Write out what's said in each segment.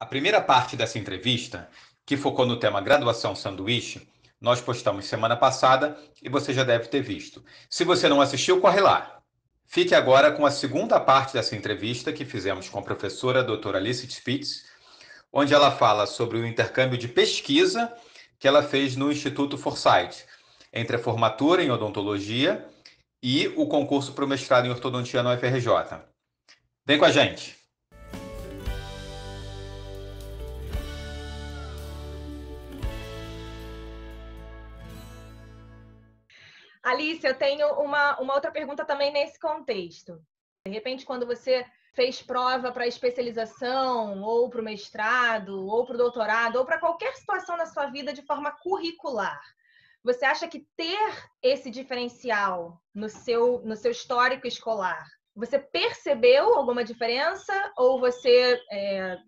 A primeira parte dessa entrevista, que focou no tema Graduação Sanduíche, nós postamos semana passada e você já deve ter visto. Se você não assistiu, corre lá. Fique agora com a segunda parte dessa entrevista que fizemos com a professora doutora Alice Spitz, onde ela fala sobre o intercâmbio de pesquisa que ela fez no Instituto Forsyth, entre a formatura em odontologia e o concurso para o mestrado em ortodontia na UFRJ. Vem com a gente! Alice, eu tenho uma outra pergunta também nesse contexto. De repente, quando você fez prova para especialização, ou para o mestrado, ou para o doutorado, ou para qualquer situação na sua vida de forma curricular, você acha que ter esse diferencial no seu histórico escolar, você percebeu alguma diferença ou você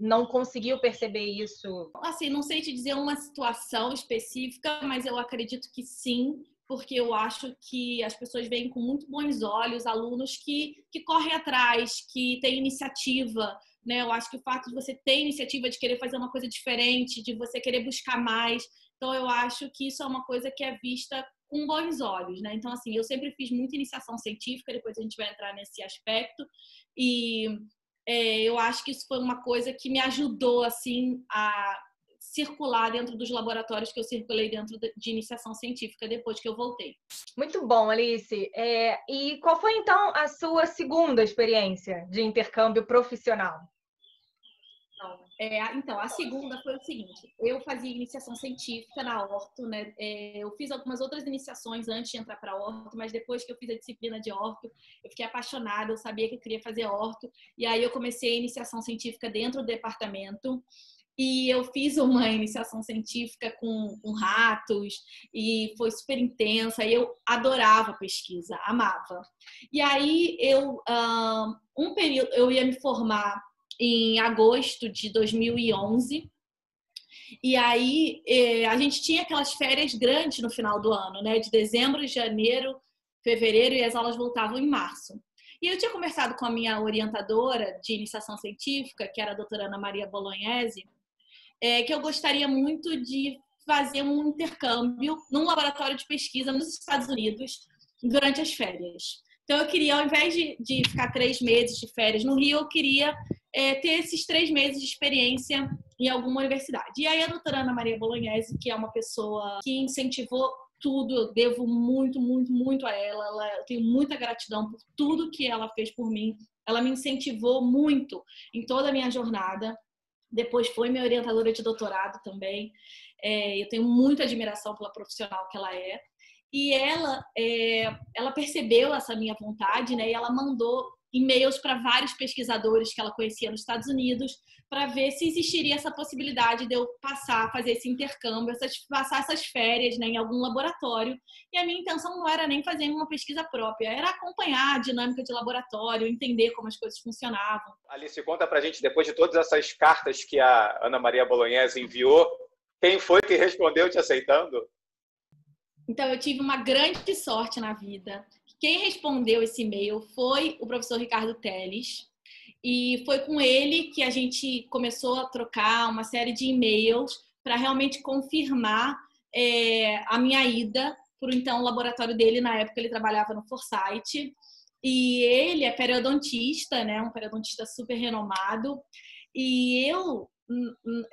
não conseguiu perceber isso? Assim, não sei te dizer uma situação específica, mas eu acredito que sim, porque eu acho que as pessoas veem com muito bons olhos alunos que correm atrás, que têm iniciativa, né? Eu acho que o fato de você ter iniciativa, de querer fazer uma coisa diferente, de você querer buscar mais, então eu acho que isso é uma coisa que é vista com bons olhos, né? Então, assim, eu sempre fiz muita iniciação científica, depois a gente vai entrar nesse aspecto, e eu acho que isso foi uma coisa que me ajudou, assim, a circular dentro dos laboratórios que eu circulei dentro de iniciação científica depois que eu voltei. Muito bom, Alice. E qual foi, então, a sua segunda experiência de intercâmbio profissional? Então, a segunda foi o seguinte, eu fazia iniciação científica na orto, né? Eu fiz algumas outras iniciações antes de entrar para a orto, mas depois que eu fiz a disciplina de orto, eu fiquei apaixonada, eu sabia que eu queria fazer orto, e aí eu comecei a iniciação científica dentro do departamento, e eu fiz uma iniciação científica com ratos, e foi super intensa, e eu adorava pesquisa, amava. E aí, um período, eu ia me formar em agosto de 2011, e aí a gente tinha aquelas férias grandes no final do ano, né? De dezembro, janeiro, fevereiro, e as aulas voltavam em março. E eu tinha conversado com a minha orientadora de iniciação científica, que era a doutora Ana Maria Bolognese, que eu gostaria muito de fazer um intercâmbio num laboratório de pesquisa nos Estados Unidos durante as férias. Então, eu queria, ao invés de ficar 3 meses de férias no Rio, eu queria ter esses 3 meses de experiência em alguma universidade. E aí, a doutora Ana Maria Bolognese, que é uma pessoa que incentivou tudo, eu devo muito, muito, muito a ela. Eu tenho muita gratidão por tudo que ela fez por mim. Ela me incentivou muito em toda a minha jornada. Depois foi minha orientadora de doutorado também. Eu tenho muita admiração pela profissional que ela é. E ela percebeu essa minha vontade, né? E ela mandou e-mails para vários pesquisadores que ela conhecia nos Estados Unidos para ver se existiria essa possibilidade de eu fazer esse intercâmbio, passar essas férias, né, em algum laboratório. E a minha intenção não era nem fazer uma pesquisa própria, era acompanhar a dinâmica de laboratório, entender como as coisas funcionavam. Alice, conta pra gente, depois de todas essas cartas que a Ana Maria Bolognese enviou, quem foi que respondeu te aceitando? Então, eu tive uma grande sorte na vida. Quem respondeu esse e-mail foi o professor Ricardo Teles. E foi com ele que a gente começou a trocar uma série de e-mails para realmente confirmar a minha ida para o então laboratório dele. Na época, ele trabalhava no Forsyth. E ele é periodontista, né? Um periodontista super renomado. E eu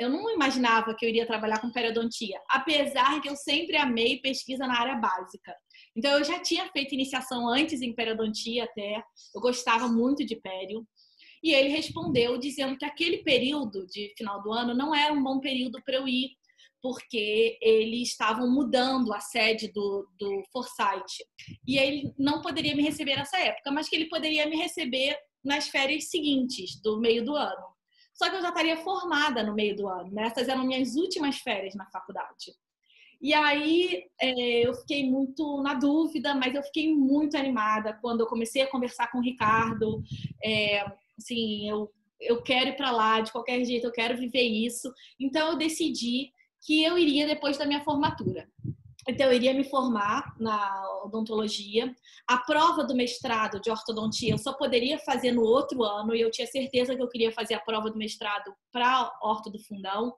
não imaginava que eu iria trabalhar com periodontia, apesar que eu sempre amei pesquisa na área básica. Então, eu já tinha feito iniciação antes em periodontia até, eu gostava muito de pério. E ele respondeu dizendo que aquele período de final do ano não era um bom período para eu ir, porque eles estavam mudando a sede do Forsyth. E ele não poderia me receber nessa época, mas que ele poderia me receber nas férias seguintes, do meio do ano. Só que eu já estaria formada no meio do ano, né? Essas eram minhas últimas férias na faculdade. E aí eu fiquei muito na dúvida, mas eu fiquei muito animada quando eu comecei a conversar com o Ricardo. Assim, eu quero ir para lá de qualquer jeito, eu quero viver isso. Então eu decidi que eu iria depois da minha formatura. Então, eu iria me formar na odontologia. A prova do mestrado de ortodontia eu só poderia fazer no outro ano, e eu tinha certeza que eu queria fazer a prova do mestrado para Horto do Fundão.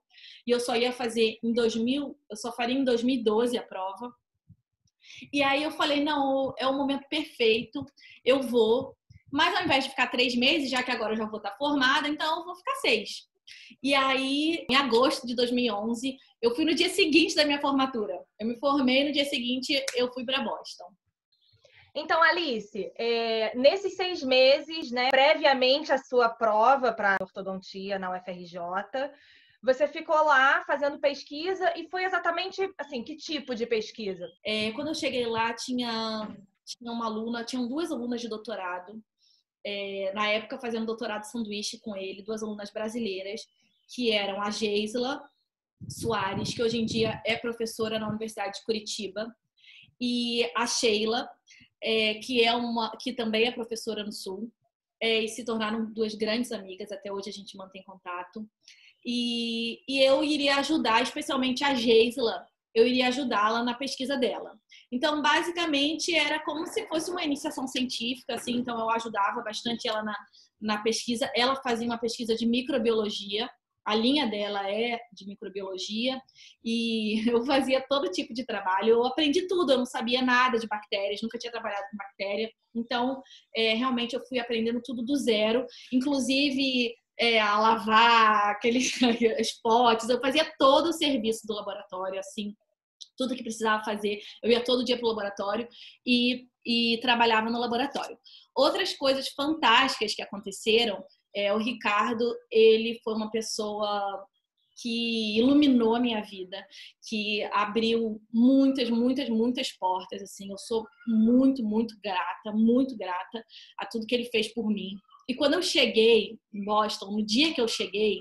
E eu só ia fazer eu só faria em 2012 a prova. E aí eu falei, não, é o momento perfeito, eu vou. Mas ao invés de ficar 3 meses, já que agora eu já vou estar formada, então eu vou ficar 6. E aí, em agosto de 2011, eu fui no dia seguinte da minha formatura. Eu me formei, no dia seguinte eu fui para Boston. Então, Alice, nesses 6 meses, né, previamente à sua prova para ortodontia na UFRJ, você ficou lá fazendo pesquisa e foi exatamente assim, que tipo de pesquisa? Quando eu cheguei lá, tinham 2 alunas de doutorado. Na época, fazendo doutorado sanduíche com ele, 2 alunas brasileiras, que eram a Geisla Soares, que hoje em dia é professora na Universidade de Curitiba, e a Sheila, que também é professora no Sul, e se tornaram 2 grandes amigas, até hoje a gente mantém contato. E eu iria ajudar, especialmente a Geisla, eu iria ajudá-la na pesquisa dela. Então, basicamente, era como se fosse uma iniciação científica, assim, então eu ajudava bastante ela na pesquisa. Ela fazia uma pesquisa de microbiologia, a linha dela é de microbiologia, e eu fazia todo tipo de trabalho. Eu aprendi tudo, eu não sabia nada de bactérias, nunca tinha trabalhado com bactéria. Então, realmente, eu fui aprendendo tudo do zero, inclusive a lavar aqueles potes. Eu fazia todo o serviço do laboratório, assim, tudo que precisava fazer. Eu ia todo dia para o laboratório e trabalhava no laboratório. Outras coisas fantásticas que aconteceram, o Ricardo, ele foi uma pessoa que iluminou a minha vida, que abriu muitas, muitas, muitas portas, assim. Eu sou muito, muito grata a tudo que ele fez por mim. E quando eu cheguei em Boston, no dia que eu cheguei,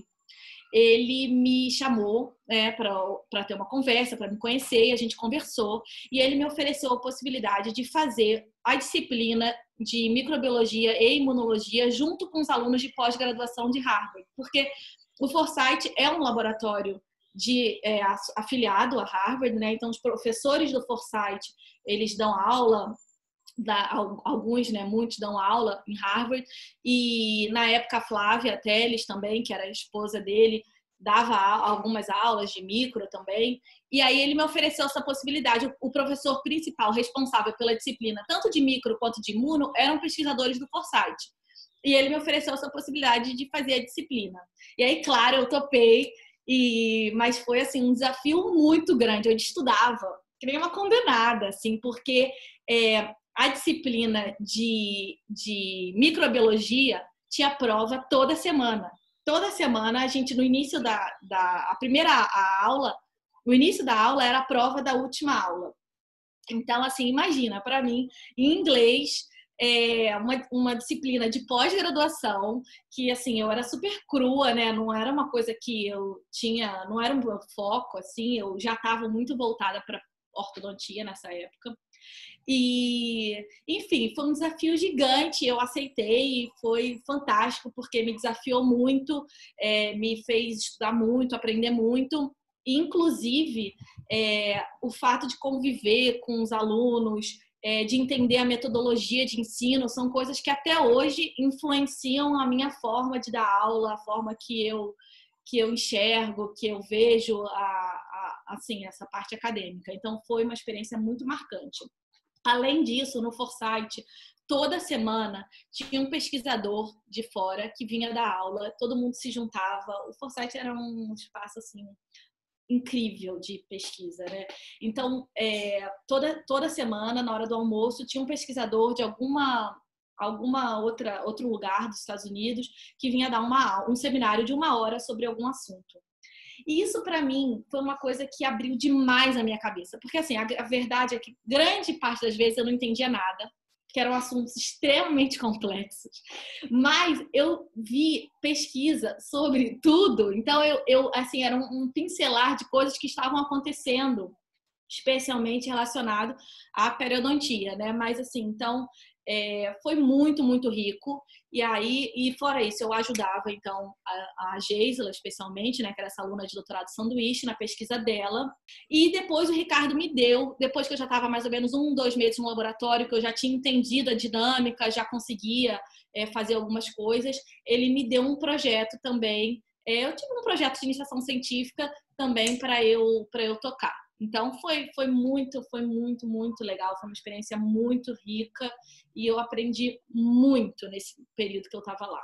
ele me chamou, né, para ter uma conversa, para me conhecer, e a gente conversou, e ele me ofereceu a possibilidade de fazer a disciplina de microbiologia e imunologia junto com os alunos de pós-graduação de Harvard, porque o Forsyth é um laboratório afiliado a Harvard, né? Então os professores do Forsyth, eles dão aula, alguns, né, muitos dão aula em Harvard, e na época a Flávia Teles também, que era a esposa dele, dava algumas aulas de micro também, e aí ele me ofereceu essa possibilidade. O professor principal responsável pela disciplina, tanto de micro quanto de imuno, eram pesquisadores do Forsyth, e ele me ofereceu essa possibilidade de fazer a disciplina. E aí, claro, eu topei, mas foi assim, um desafio muito grande. Eu estudava que nem uma condenada, assim, porque a disciplina de microbiologia tinha prova toda semana. Toda semana, a gente, no início a primeira aula, o início da aula era a prova da última aula. Então, assim, imagina, para mim, em inglês, uma disciplina de pós-graduação, que, assim, eu era super crua, né? Não era uma coisa que eu tinha, não era um foco, assim, eu já estava muito voltada para ortodontia nessa época. E, enfim, foi um desafio gigante, eu aceitei, foi fantástico, porque me desafiou muito, me fez estudar muito, aprender muito. Inclusive, o fato de conviver com os alunos, de entender a metodologia de ensino, são coisas que até hoje influenciam a minha forma de dar aula, a forma que eu enxergo, que eu vejo assim, essa parte acadêmica. Então, foi uma experiência muito marcante. Além disso, no Forsyth, toda semana tinha um pesquisador de fora que vinha dar aula, todo mundo se juntava. O Forsyth era um espaço assim incrível de pesquisa, né? Então, toda semana, na hora do almoço, tinha um pesquisador de outro lugar dos Estados Unidos que vinha dar um seminário de 1 hora sobre algum assunto. E isso, para mim, foi uma coisa que abriu demais a minha cabeça. Porque, assim, a verdade é que grande parte das vezes eu não entendia nada, que eram assuntos extremamente complexos. Mas eu vi pesquisa sobre tudo. Então, assim, era um pincelar de coisas que estavam acontecendo, especialmente relacionado à periodontia, né? Mas, assim, então, Foi muito, muito rico. E fora isso, eu ajudava, então, a Geisla, especialmente, né, que era essa aluna de doutorado de sanduíche, na pesquisa dela. E depois o Ricardo me deu, depois que eu já estava mais ou menos 2 meses no laboratório, que eu já tinha entendido a dinâmica, já conseguia fazer algumas coisas, ele me deu um projeto também. Eu tive um projeto de iniciação científica também para eu tocar. Então, foi muito, muito legal. Foi uma experiência muito rica e eu aprendi muito nesse período que eu estava lá.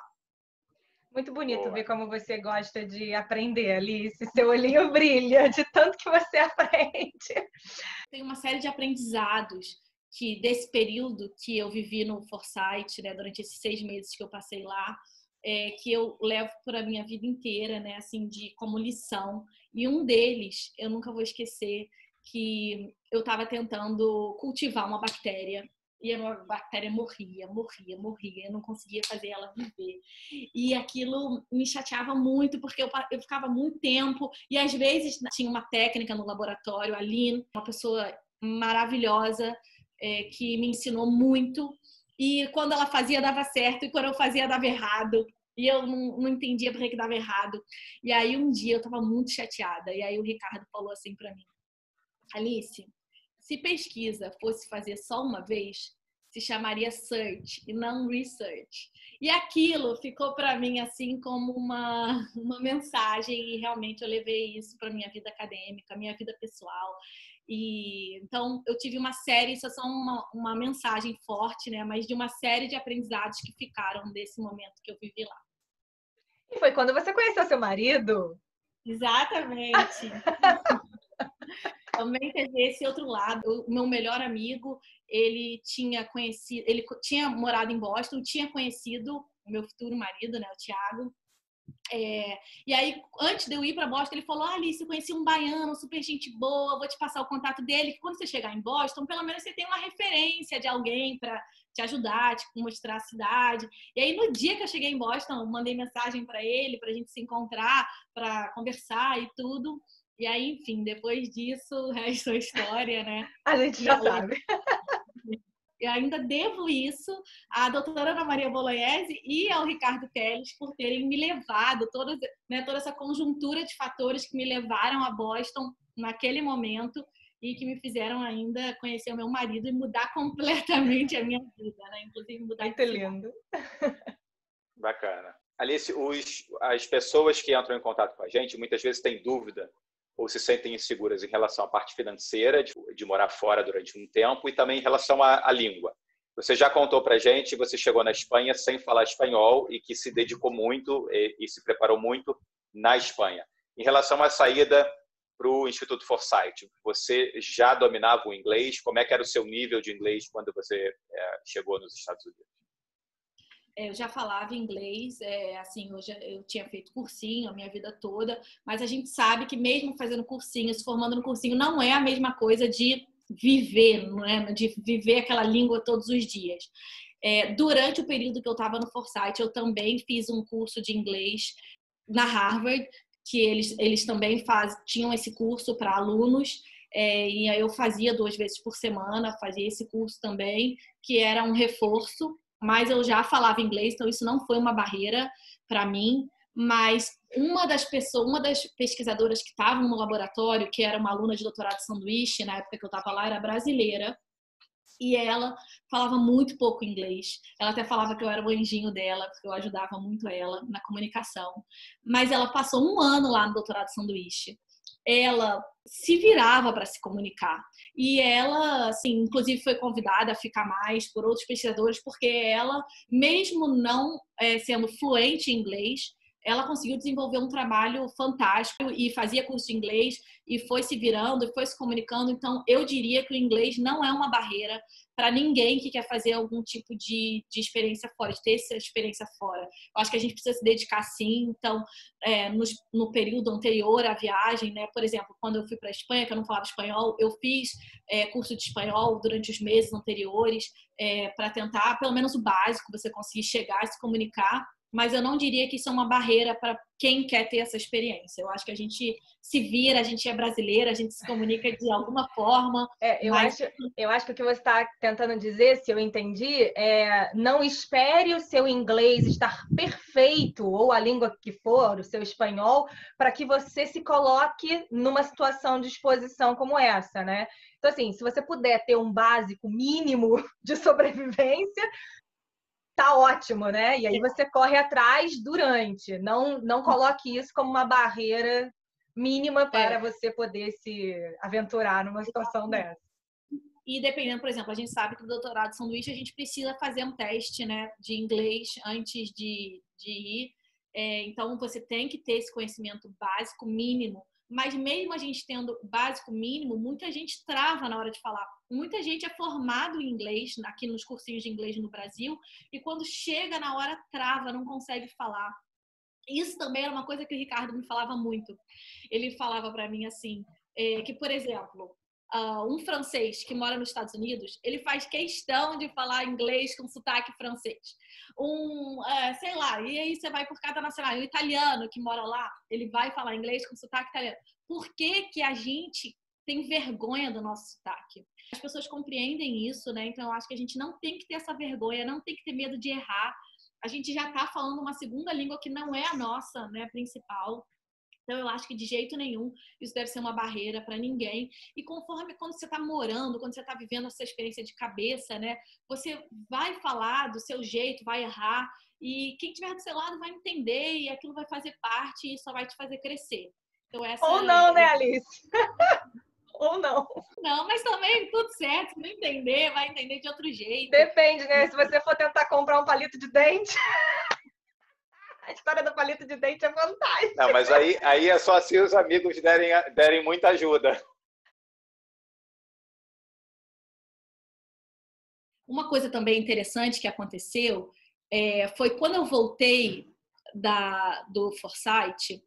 Muito bonito ver como você gosta de aprender, Alice. Seu olhinho brilha de tanto que você aprende. Tem uma série de aprendizados desse período que eu vivi no Foresight, né, durante esses 6 meses que eu passei lá, que eu levo para a minha vida inteira, né, assim, como lição. E um deles, eu nunca vou esquecer, que eu estava tentando cultivar uma bactéria e a bactéria morria, eu não conseguia fazer ela viver. E aquilo me chateava muito, porque eu ficava muito tempo, e às vezes tinha uma técnica no laboratório, a Lynn, uma pessoa maravilhosa, que me ensinou muito, e quando ela fazia dava certo, e quando eu fazia dava errado. E eu não entendia por que dava errado. E aí um dia eu estava muito chateada. E aí o Ricardo falou assim para mim: Alice, se pesquisa fosse fazer só uma vez, se chamaria search e não research. E aquilo ficou para mim assim como uma mensagem, e realmente eu levei isso para minha vida acadêmica, minha vida pessoal. E então eu tive uma série, isso é só uma mensagem forte, né? Mas de uma série de aprendizados que ficaram desse momento que eu vivi lá. E foi quando você conheceu seu marido? Exatamente. Também teve esse outro lado. O meu melhor amigo, ele tinha morado em Boston, tinha conhecido o meu futuro marido, né, o Thiago. E aí, antes de eu ir para Boston, ele falou: Alice, eu conheci um baiano, super gente boa, vou te passar o contato dele, que quando você chegar em Boston, pelo menos você tem uma referência de alguém para te ajudar, te mostrar a cidade. E aí, no dia que eu cheguei em Boston, eu mandei mensagem para ele, para a gente se encontrar, para conversar e tudo. E aí, enfim, depois disso, o resto é história, né? A gente já sabe. Eu ainda devo isso à doutora Ana Maria Bolognese e ao Ricardo Teles por terem me levado, toda essa conjuntura de fatores que me levaram a Boston naquele momento e que me fizeram ainda conhecer o meu marido e mudar completamente a minha vida, né? Inclusive mudar. Muito lindo. Bacana. Alice, as pessoas que entram em contato com a gente muitas vezes têm dúvida ou se sentem inseguras em relação à parte financeira, de morar fora durante um tempo, e também em relação à língua. Você já contou para a gente, você chegou na Espanha sem falar espanhol e que se dedicou muito e se preparou muito na Espanha. Em relação à saída para o Instituto Foresight, você já dominava o inglês? Como é que era o seu nível de inglês quando você chegou nos Estados Unidos? Eu já falava inglês, assim, eu tinha feito cursinho a minha vida toda, mas a gente sabe que mesmo fazendo cursinho, se formando no cursinho, não é a mesma coisa de viver, não é? De viver aquela língua todos os dias. Durante o período que eu estava no Foresight, eu também fiz um curso de inglês na Harvard, que eles também tinham esse curso para alunos, e aí eu fazia 2 vezes por semana, fazia esse curso também, que era um reforço. Mas eu já falava inglês, então isso não foi uma barreira para mim. Mas uma das pesquisadoras que estavam no laboratório, que era uma aluna de doutorado de sanduíche, na época que eu estava lá, era brasileira. E ela falava muito pouco inglês. Ela até falava que eu era o anjinho dela, porque eu ajudava muito ela na comunicação. Mas ela passou 1 ano lá no doutorado de sanduíche. Ela se virava para se comunicar. E ela, assim, inclusive foi convidada a ficar mais por outros pesquisadores, porque ela, mesmo não sendo fluente em inglês, ela conseguiu desenvolver um trabalho fantástico e fazia curso de inglês e foi se virando e foi se comunicando. Então, eu diria que o inglês não é uma barreira para ninguém que quer fazer algum tipo de experiência fora, de ter essa experiência fora. Eu acho que a gente precisa se dedicar sim. Então, no período anterior à viagem, né, por exemplo, quando eu fui para a Espanha, que eu não falava espanhol, eu fiz curso de espanhol durante os meses anteriores para tentar, pelo menos o básico, você conseguir chegar e se comunicar. mas eu não diria que isso é uma barreira para quem quer ter essa experiência. Eu acho que a gente se vira, a gente é brasileira, a gente se comunica de alguma forma. Eu acho que o que você está tentando dizer, se eu entendi, é não espere o seu inglês estar perfeito, ou a língua que for, o seu espanhol, para que você se coloque numa situação de exposição como essa, né? Então, assim, se você puder ter um básico mínimo de sobrevivência, tá ótimo, né? E aí você corre atrás durante. Não coloque isso como uma barreira mínima para você poder se aventurar numa situação dessa. E dependendo, por exemplo, a gente sabe que no doutorado de sanduíche a gente precisa fazer um teste, né, de inglês antes de ir. Então, você tem que ter esse conhecimento básico mínimo. Mas mesmo a gente tendo o básico mínimo, muita gente trava na hora de falar. Muita gente é formado em inglês, aqui nos cursinhos de inglês no Brasil, e quando chega na hora, trava, não consegue falar. Isso também era uma coisa que o Ricardo me falava muito. Ele falava para mim assim, que, por exemplo, um francês que mora nos Estados Unidos, ele faz questão de falar inglês com sotaque francês. Sei lá, e aí você vai por cada nacional. O italiano que mora lá, ele vai falar inglês com sotaque italiano. Por que que a gente tem vergonha do nosso sotaque? As pessoas compreendem isso, né? Então eu acho que a gente não tem que ter essa vergonha, não tem que ter medo de errar. A gente já está falando uma segunda língua que não é a nossa, né, principal. Então, eu acho que de jeito nenhum isso deve ser uma barreira para ninguém. E conforme quando você está morando, quando você está vivendo essa experiência de cabeça, né? Você vai falar do seu jeito, vai errar. E quem estiver do seu lado vai entender e aquilo vai fazer parte e só vai te fazer crescer. Então, Ou não, né, Alice? Ou não. Não, mas também tudo certo. Se não entender, vai entender de outro jeito. Depende, né? Se você for tentar comprar um palito de dente... A história do palito de dente é fantástica. Não, mas aí é só se os amigos derem muita ajuda. Uma coisa também interessante que aconteceu foi quando eu voltei do Foresight.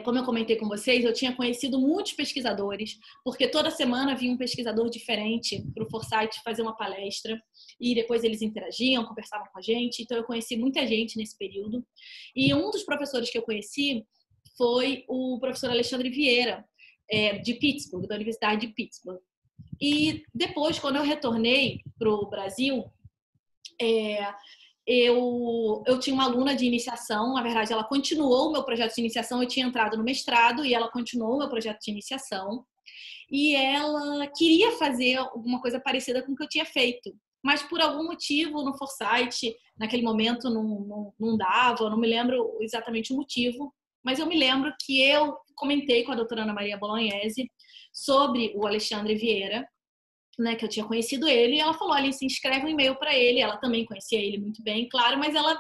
Como eu comentei com vocês, eu tinha conhecido muitos pesquisadores, porque toda semana vinha um pesquisador diferente para o Foresight fazer uma palestra, e depois eles interagiam, conversavam com a gente, então eu conheci muita gente nesse período. E um dos professores que eu conheci foi o professor Alexandre Vieira, de Pittsburgh, da Universidade de Pittsburgh. E depois, quando eu retornei para o Brasil, eu tinha uma aluna de iniciação, na verdade ela continuou o meu projeto de iniciação, eu tinha entrado no mestrado e ela continuou o meu projeto de iniciação e ela queria fazer alguma coisa parecida com o que eu tinha feito, mas por algum motivo no Foresight, naquele momento não dava, eu não me lembro exatamente o motivo, mas eu me lembro que eu comentei com a doutora Ana Maria Bolognese sobre o Alexandre Vieira, né, que eu tinha conhecido ele, e ela falou, olha, se inscreve um e-mail para ele, ela também conhecia ele muito bem, claro, mas ela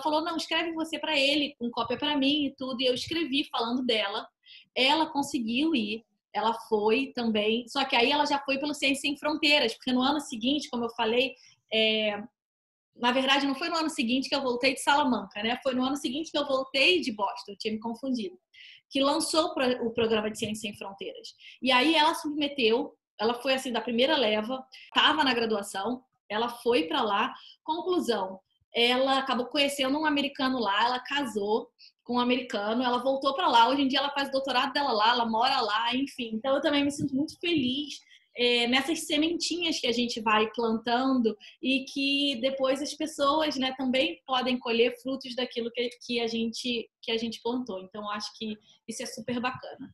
falou, não, escreve você para ele, com cópia para mim e tudo, e eu escrevi falando dela, ela conseguiu ir, ela foi também, só que aí ela já foi pelo Ciência Sem Fronteiras, porque no ano seguinte, como eu falei, na verdade não foi no ano seguinte que eu voltei de Salamanca, né, foi no ano seguinte que eu voltei de Boston, eu tinha me confundido, que lançou o programa de Ciência Sem Fronteiras, e aí ela submeteu. Ela foi assim da primeira leva, estava na graduação, ela foi para lá. Conclusão, ela acabou conhecendo um americano lá, ela casou com um americano, ela voltou para lá. Hoje em dia ela faz o doutorado dela lá, ela mora lá, enfim. Então eu também me sinto muito feliz nessas sementinhas que a gente vai plantando e que depois as pessoas, né, também podem colher frutos daquilo que a gente plantou. Então eu acho que isso é super bacana.